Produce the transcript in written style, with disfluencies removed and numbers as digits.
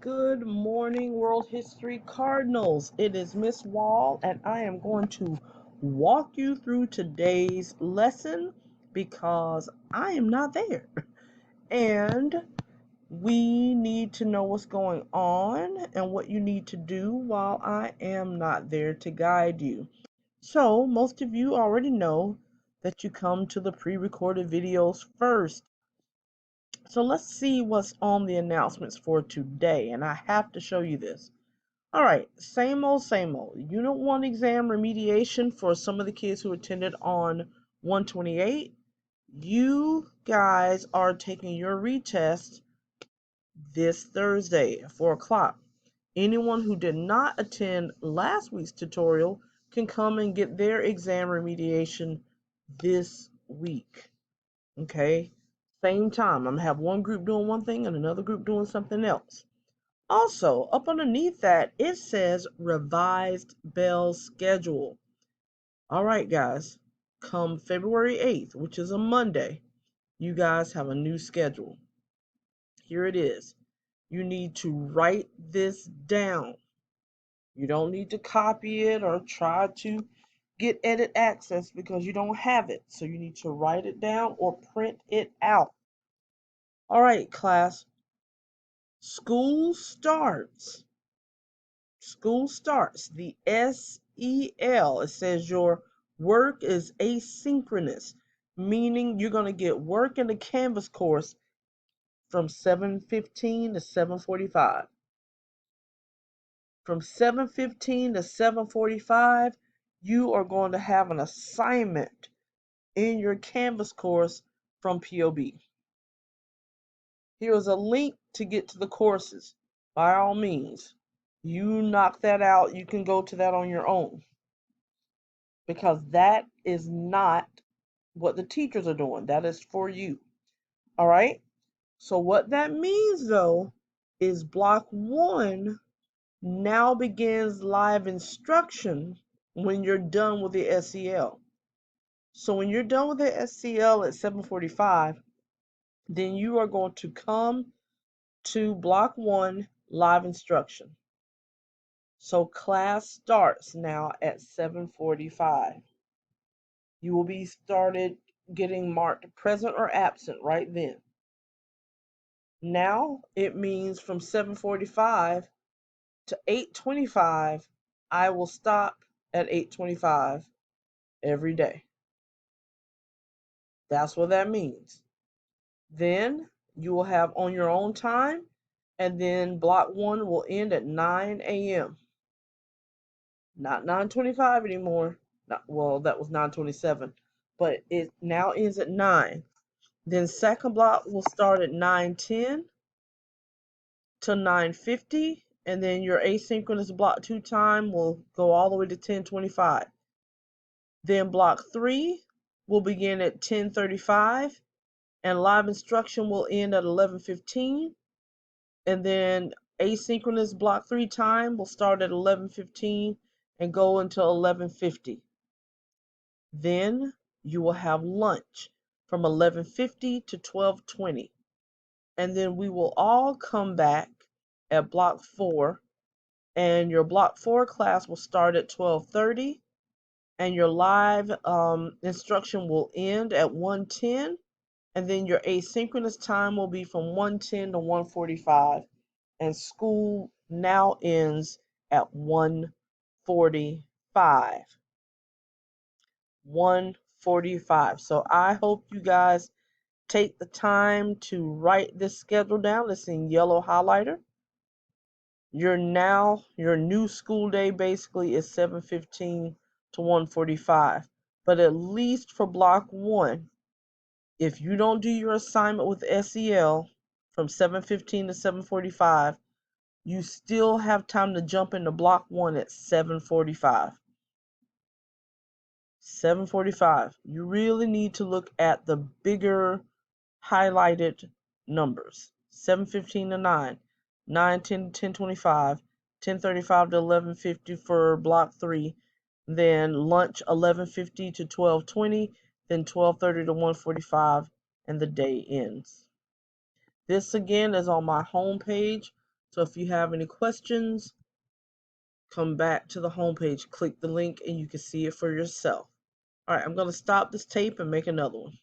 Good morning, World History Cardinals. It is Miss Wall, and I am going to walk you through today's lesson because I am not there. And we need to know what's going on and what you need to do while I am not there to guide you. So, most of you already know that you come to the pre-recorded videos first. So let's see what's on the announcements for today, and I have to show you this. All right, same old, same old. Unit 1 exam remediation for some of the kids who attended on 128. You guys are taking your retest this Thursday at 4 o'clock. Anyone who did not attend last week's tutorial can come and get their exam remediation this week. Okay? Same time. I'm going to have one group doing one thing and another group doing something else. Also, up underneath that, it says revised bell schedule. All right, guys, come February 8th, which is a Monday, you guys have a new schedule. Here it is. You need to write this down. You don't need to copy it or try to get edit access because you don't have it. So you need to write it down or print it out. All right, class. School starts. The SEL. It says your work is asynchronous, meaning you're going to get work in the Canvas course from 7:15 to 7:45. From 7:15 to 7:45, you are going to have an assignment in your Canvas course from POB. Here is a link to get to the courses. By all means, you knock that out. You can go to that on your own because that is not what the teachers are doing. That is for you. All right? So what that means, though, is block 1 now begins live instruction when you're done with the SEL. So when you're done with the SEL at 7:45, then you are going to come to block 1 live instruction. So class starts now at 7:45. You will be started getting marked present or absent right then. Now it means from 7:45 to 8:25, I will stop at 8:25 every day. That's what that means. Then you will have on your own time, and then block 1 will end at 9 a.m. Not 9:25 anymore. Well, that was 9:27, but it now ends at 9. Then second block will start at 9:10 to 9:50, and then your asynchronous block 2 time will go all the way to 10:25. Then block 3 will begin at 10:35, and live instruction will end at 11:15, and then asynchronous block 3 time will start at 11:15 and go until 11:50. Then you will have lunch from 11:50 to 12:20. And then we will all come back at block 4, and your block 4 class will start at 12:30, and your live instruction will end at 1:10, and then your asynchronous time will be from 1:10 to 1:45, and school now ends at 1:45. 1:45. So I hope you guys take the time to write this schedule down. It's in yellow highlighter. Your new school day basically is 7:15 to 1:45. But at least for block 1, if you don't do your assignment with SEL from 7:15 to 7:45, you still have time to jump into block 1 at 7:45. 7:45. You really need to look at the bigger highlighted numbers. 7:15 to 9, 9:10 to 10:25, 10:35 to 11:50 for block 3, then lunch 11:50 to 12:20, then 12:30 to 1:45, and the day ends. This again is on my home page, So if you have any questions, come back to the homepage, click the link, and you can see it for yourself. All right, I'm going to stop this tape and make another one.